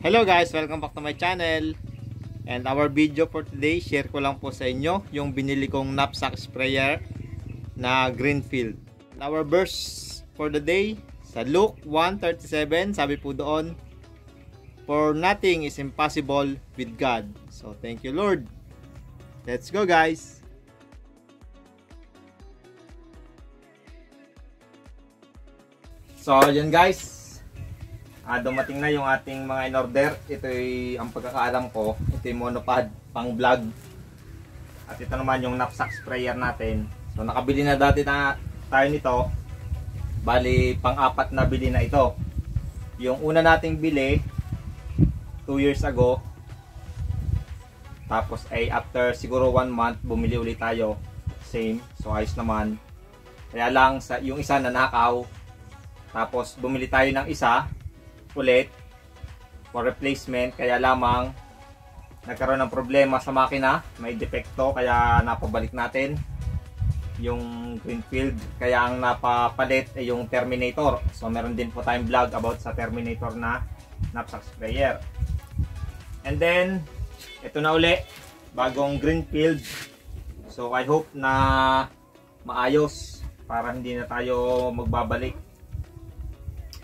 Hello guys, welcome back to my channel. And our video for today, share ko lang po sa inyo yung binili kong knapsack sprayer na Greenfield. And our verse for the day sa Luke 1:37, sabi po doon, "For nothing is impossible with God." So thank you Lord. Let's go guys. So yun guys, dumating na yung ating mga in-order. Ito ay ang pagkakaalam ko, ito yung monopod pang vlog. At ito naman yung knapsack sprayer natin. So nakabili na dati na tayo nito. Bali pang-apat na bili na ito. Yung una nating bili 2 years ago. Tapos ay after siguro 1 month bumili ulit tayo. Same. So ayos naman. Kaya lang sa yung isa nanakaw. Tapos bumili tayo ng isa ulit for replacement, kaya lamang nagkaroon ng problema sa makina, may depekto, kaya napabalik natin yung Greenfield. Kaya ang napapalit ay yung Terminator. So meron din po tayong vlog about sa Terminator na knapsack sprayer. And then ito na uli, bagong Greenfield. So I hope na maayos para hindi na tayo magbabalik.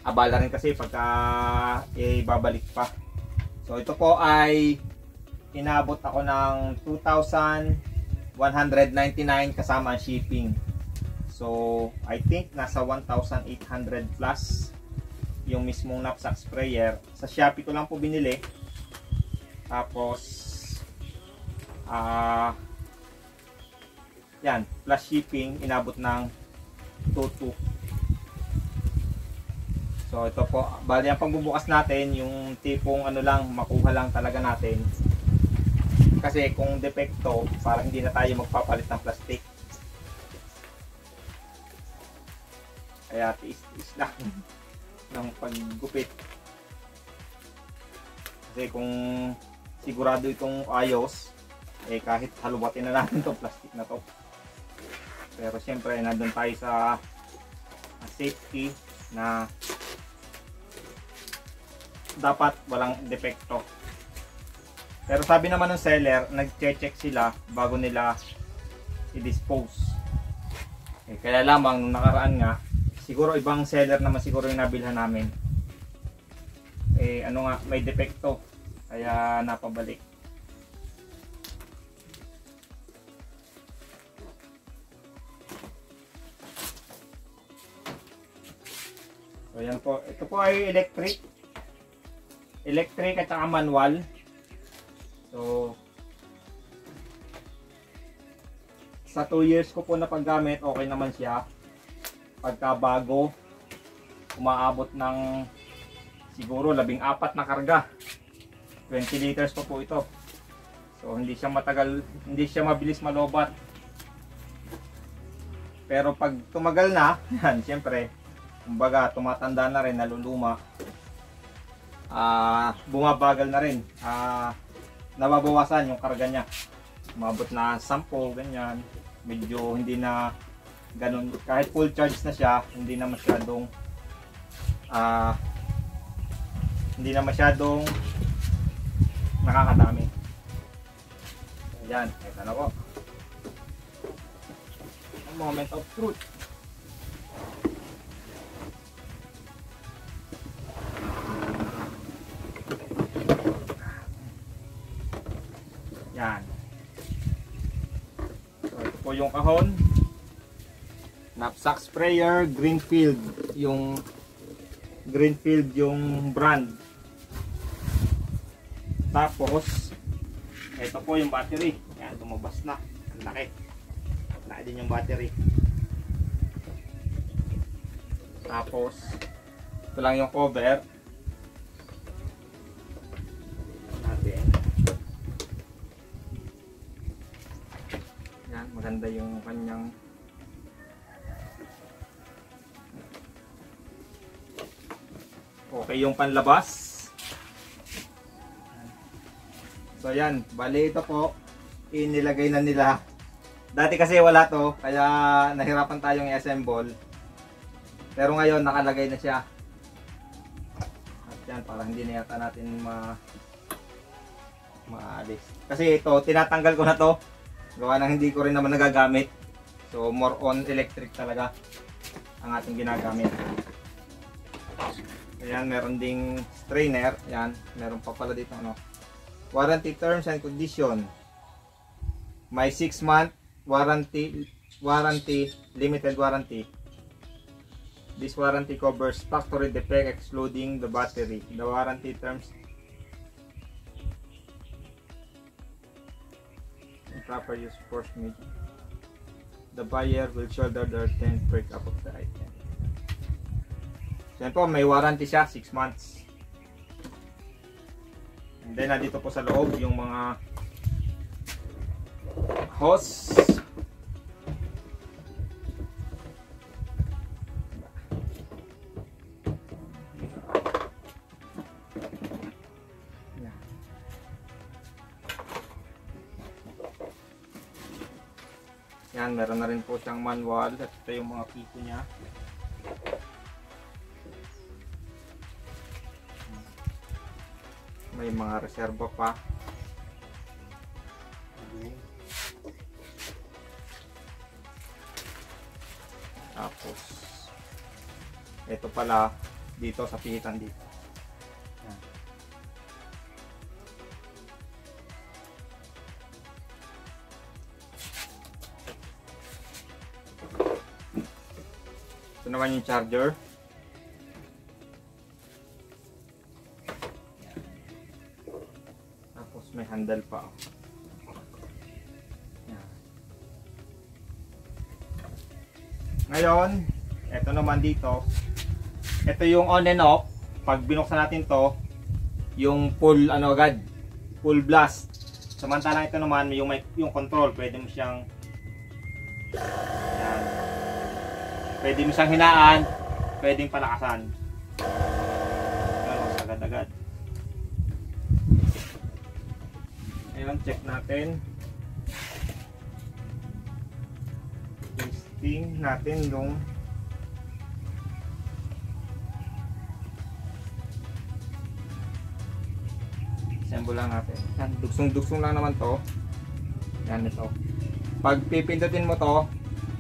Abala rin kasi pagka ibabalik pa. So ito po ay inabot ako ng 2,199 kasama ang shipping. So I think nasa 1,800 plus yung mismong knapsack sprayer. Sa Shopee ko lang po binili. Tapos yan, plus shipping inabot ng 2,200. So ito po, bali ang pagbubukas natin, yung tipong ano lang, makuha lang talaga natin. Kasi kung depekto, para hindi na tayo magpapalit ng plastic. Kaya tiis-tiis lang ng paggupit. Kasi kung sigurado itong ayos, eh kahit halubatin na natin itong plastic na to. Pero syempre, nandun tayo sa safety na dapat walang depekto. Pero sabi naman ng seller, nag-check sila bago nila i-dispose. Kaya lamang nung nakaraan nga, siguro ibang seller naman siguro yung nabilhan namin. Ano nga, may depekto. Kaya napabalik. So yan po. Ito po ay electric at saka manual. So sa 2 years ko po na paggamit, okay naman siya. Pagka bago, umaabot ng siguro 14 na karga. 20 liters pa po ito. So hindi siya matagal, hindi siya mabilis malobat. Pero pag tumagal na, yan syempre, kumbaga tumatanda na rin, naluluma. Bumabagal na rin, nababawasan yung karga niya, umabot na 10 ganyan, medyo hindi na ganun, kahit full charge na siya, hindi na masyadong nakakadami. Ayan, ito na po ang moment of truth. Yan. So ito po yung kahon. Knapsack sprayer Greenfield. Yung Greenfield yung brand. Tapos ito po yung battery. Yan, tumabas na. Ang laki. Laki din yung battery. Tapos ito lang yung cover. Maganda yung kanyang okay yung panlabas. So yan, bali ito po inilagay na nila. Dati kasi wala to, kaya nahirapan tayong i-assemble. Pero ngayon nakalagay na siya. At yan Yan, para hindi na yata natin maalis. Kasi ito, tinatanggal ko na to. Gawa ng hindi ko rin naman nagagamit. So, more on electric talaga ang ating ginagamit. Ayan, meron ding strainer. Ayan, meron pa pala dito ano. Warranty terms and condition. May 6-month warranty, limited warranty. This warranty covers factory defect excluding the battery. The warranty terms proper use force media. The buyer will shoulder the return breakup of the item. So yan po, may warranty siya, 6 months. And then nandito po sa loob yung mga hose. Yan, meron na rin po siyang manual at ito yung mga pito niya. May mga reserva pa. Tapos ito pala dito sa pihitan dito. Ito naman yung charger. Tapos may handle pa. Ngayon, ito naman dito. Ito yung on and off. Pag binuksan natin to, yung full ano agad, full blast. Samantalang ito naman yung control, pwede mo siyang yan. Pwede mo siyang hinaan, pwedeng palakasan. Pero agad-agad. Ayun, check natin. Testing natin yung assemble lang natin. Yan, dugsong-dugsong lang naman to. Yan ito. Pag pipindutin mo to,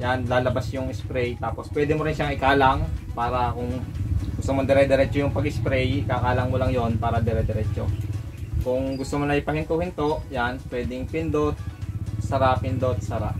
yan, lalabas yung spray. Tapos pwede mo rin siyang ikalang para kung gusto mo dire-diretso yung pag-spray, kakalang mo lang yon para dire-diretso. Kung gusto mo na ipahinto-hinto, yan, pwedeng pindot, sara, pindot, sara.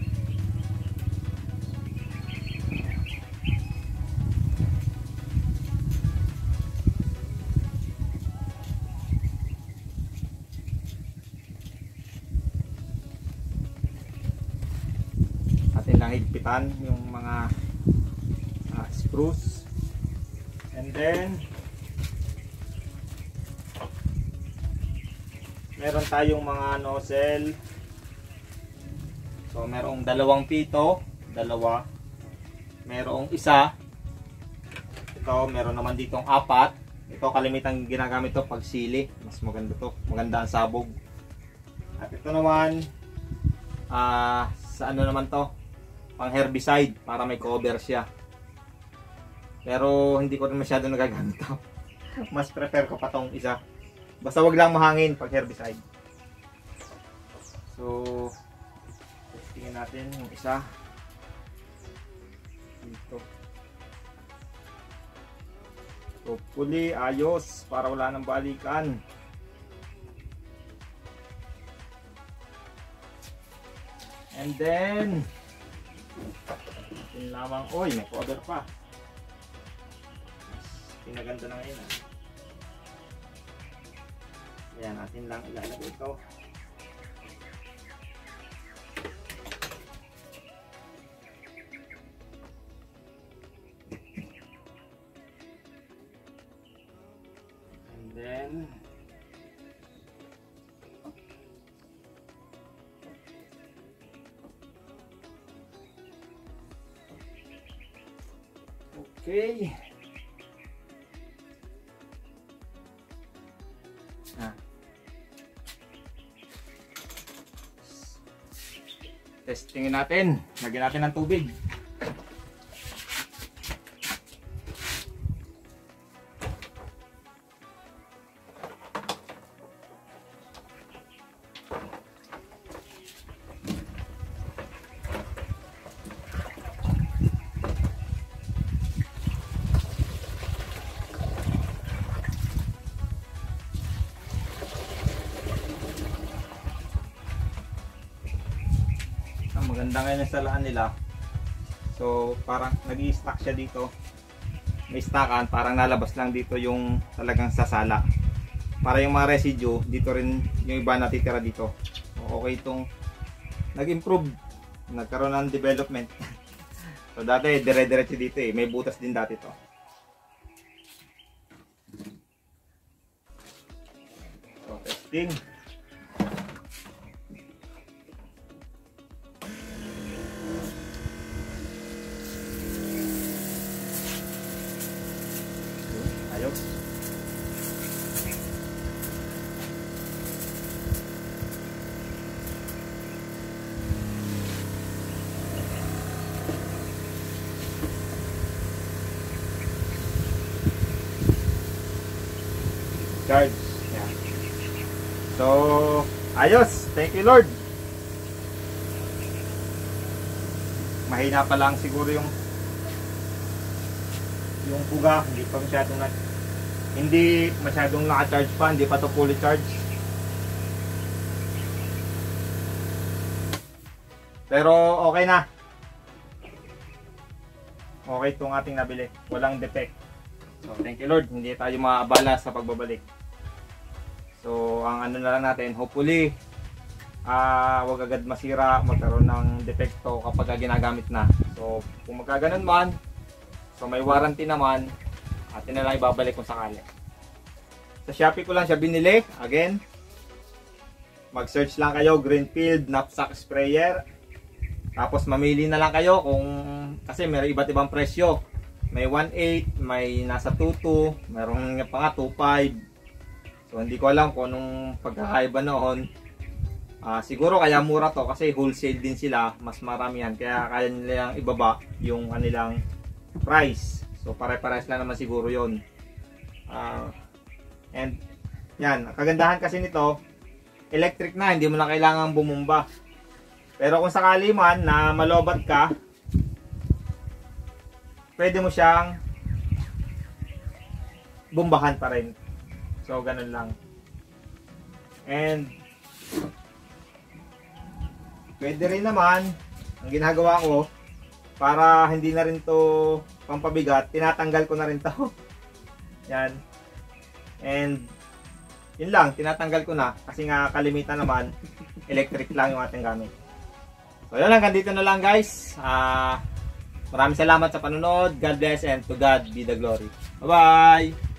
Atin lang higpitan yung mga screws. And then meron tayong mga nozzle. So merong dalawang pito, dalawa. Merong isa. Ito, meron naman ditong apat. Ito kalimitan ginagamit to pag sili. Mas maganda to. Maganda ang sabog. At ito naman sa ano naman to? Pang herbicide para may cover siya. Pero hindi ko rin masyado nagagamit to. Mas prefer ko pa tong isa. Basta wag lang mahangin pag herbicide. So testingin natin yung isa dito. Hopefully ayos para wala nang balikan. And then yun lamang, oy, may cover pa. Pinaganda na ngayon. Ayan, natin lang ilalagay ito. And then okay. Testingin natin. Lagyan natin ng tubig. Maganda ngayon ang salaan nila. So parang nag-i-stack siya dito. May stackan, parang nalabas lang dito yung talagang sasala. Para yung mga residue, dito rin yung iba natitira dito. So, okay itong nag-improve. Nagkaroon ng development. So dati dire-diretso dito eh. May butas din dati to. So testing. Ayos. Charge. Yan. So, ayos. Thank you, Lord. Mahina pa lang siguro yung buga, hindi masyadong naka-charge pa, hindi pa to fully charge. Pero okay na. Okay itong ating nabili. Walang defect. So thank you Lord, hindi tayo maabala sa pagbabalik. So ang ano na lang natin, hopefully wag agad masira, magkaroon ng defecto kapag ginagamit na. So kung magkaganon man, so may warranty naman, atin na lang ibabalik kung sakali. Sa Shopee ko lang siya binili. Again, mag-search lang kayo, Greenfield knapsack sprayer. Tapos mamili na lang kayo kung, kasi may iba't ibang presyo. May 1.8, may nasa 2.2, mayroong pa nga 2.5. So hindi ko alam kung anong pagkakaiba noon. Siguro kaya mura to kasi wholesale din sila, mas marami yan. Kaya kaya nilang ibaba yung kanilang price. So pare-pares lang naman siguro yon. And yan, kagandahan kasi nito, electric na, hindi mo na kailangang bumumba. Pero kung sakali man na malobat ka, pwede mo siyang bumbahan pa rin. So ganun lang. And pwede rin naman, ang ginagawa ko, para hindi na rin to pampabigat, tinatanggal ko na rin to. Yan. And yun lang, tinatanggal ko na kasi nga kalimitan naman electric lang yung ating gamit. So yun lang, dito na lang guys. Maraming salamat sa panonood. God bless and to God be the glory. Bye bye.